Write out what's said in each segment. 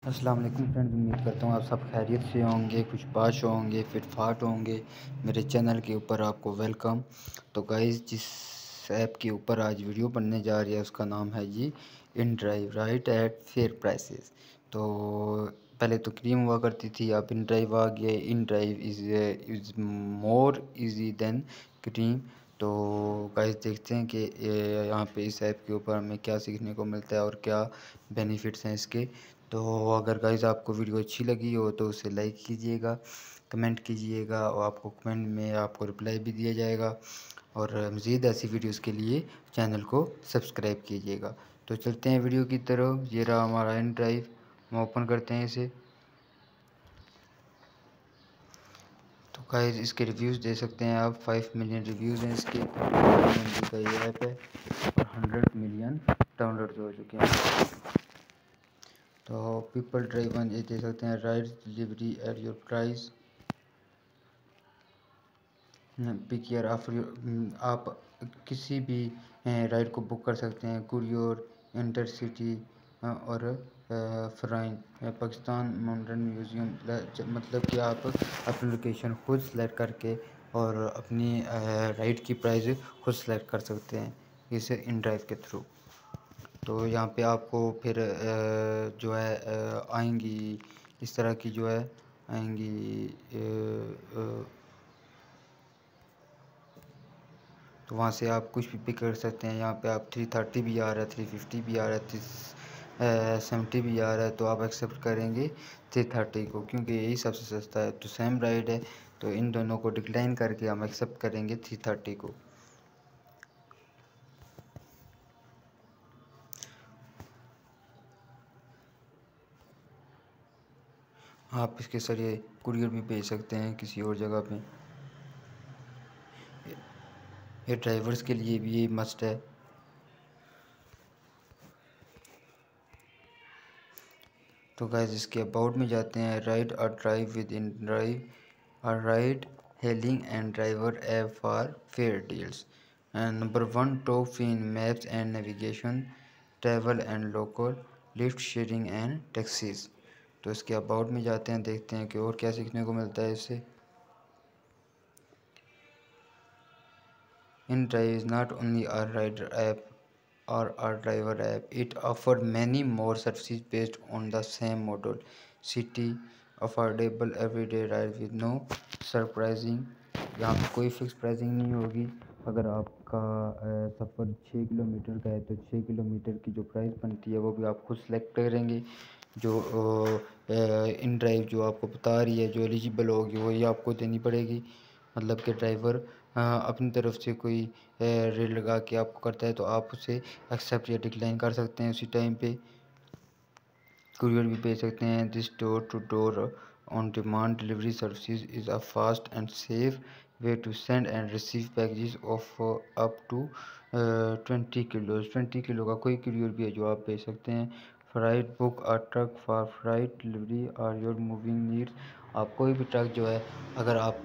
अस्सलाम वालेकुम फ्रेंड्स, उम्मीद करता हूँ आप सब खैरियत से होंगे, खुश बाश होंगे, फिट फाट होंगे। मेरे चैनल के ऊपर आपको वेलकम। तो गाइस, जिस ऐप के ऊपर आज वीडियो बनने जा रही है उसका नाम है जी inDrive, right at fair prices. तो पहले तो क्रीम हुआ करती थी, अब इन ड्राइव आ गया। InDrive is more easy than cream. तो गाइस, देखते हैं कि यहाँ पे इस ऐप के ऊपर हमें क्या सीखने को मिलता है और क्या बेनिफिट्स हैं इसके। तो अगर गाइस आपको वीडियो अच्छी लगी हो तो उसे लाइक कीजिएगा, कमेंट कीजिएगा और आपको कमेंट में आपको रिप्लाई भी दिया जाएगा। और मज़ीद ऐसी वीडियोस के लिए चैनल को सब्सक्राइब कीजिएगा। तो चलते हैं वीडियो की तरफ। ये रहा हमारा इन ड्राइव, हम ओपन करते हैं इसे। तो गाइस, इसके रिव्यूज़ दे सकते हैं आप, 5 मिलियन रिव्यूज़ हैं इसके। MB का ये ऐप है और 100 मिलियन डाउनलोड हो चुके हैं। तो पीपल ड्राइवन ये दे सकते हैं, ride delivery at your price, pick your offer. आप किसी भी राइड को बुक कर सकते हैं, कुरियर, इंटरसिटी और फ्राइन। पाकिस्तान माउंटेन म्यूज़ियम, मतलब कि आप अपनी लोकेशन खुद सेलेक्ट करके और अपनी राइड की प्राइस खुद सेलेक्ट कर सकते हैं इस इन ड्राइव के थ्रू। तो यहाँ पे आपको फिर जो है आएंगी इस तरह की जो है आएंगी। तो वहाँ से आप कुछ भी पिक कर सकते हैं। यहाँ पे आप 330 भी आ रहा है, 350 भी आ रहा है, 370 भी आ रहा है। तो आप एक्सेप्ट करेंगे 330 को, क्योंकि यही सबसे सस्ता है। तो सेम राइड है, तो इन दोनों को डिक्लाइन करके हम एक्सेप्ट करेंगे 330 को। आप इसके जरिए कुरियर भी भेज सकते हैं किसी और जगह पे। ये ड्राइवर्स के लिए भी ये मस्ट है। तो गाइस, इसके अबाउट में जाते हैं। राइड और ड्राइव विद इन ड्राइव, और ride hailing and driver app for fair deals, and number 1 top in maps and navigation, travel and local, lift sharing and taxis. तो इसके अबाउट में जाते हैं, देखते हैं कि और क्या सीखने को मिलता है इससे। InDrive is not only a rider app or a driver app, it offers many more services based on the same model. City, affordable everyday ride with no surprising, यहाँ पे कोई फिक्स प्राइसिंग नहीं होगी। अगर आपका सफ़र 6 किलोमीटर का है तो 6 किलोमीटर की जो प्राइस बनती है वो भी आप खुद सेलेक्ट करेंगे। जो इन ड्राइव जो आपको बता रही है, जो एलिजिबल होगी वही आपको देनी पड़ेगी। मतलब कि ड्राइवर अपनी तरफ से कोई रेट लगा के आपको करता है तो आप उसे एक्सेप्ट या डिक्लाइन कर सकते हैं उसी टाइम पे। कुरियर भी भेज सकते हैं। This door to door on demand delivery services is a fast and safe way to send and receive packages of up to 20 किलो का कोई कुरियर भी है जो आप भेज सकते हैं। Freight book a truck for freight delivery or your moving needs. आप कोई भी ट्रक जो है, अगर आप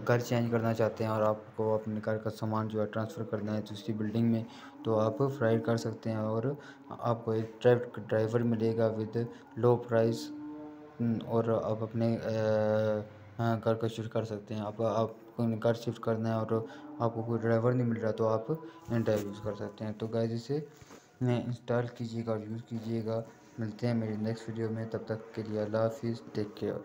घर चेंज करना चाहते हैं और आपको अपने घर का सामान जो है ट्रांसफ़र करना है दूसरी बिल्डिंग में, तो आप फ्राइट कर सकते हैं और आपको एक ड्राइवर मिलेगा विद लो प्राइस। और आप अपने घर को शिफ्ट कर सकते हैं। आपको घर शिफ्ट करना है और आपको कोई ड्राइवर नहीं मिल रहा तो आप InDrive यूज़ कर सकते हैं। तो गाइस, इसे इंस्टॉल कीजिएगा और यूज़ कीजिएगा। मिलते हैं मेरी नेक्स्ट वीडियो में, तब तक के लिए अल्लाह हाफिज़, टेक केयर।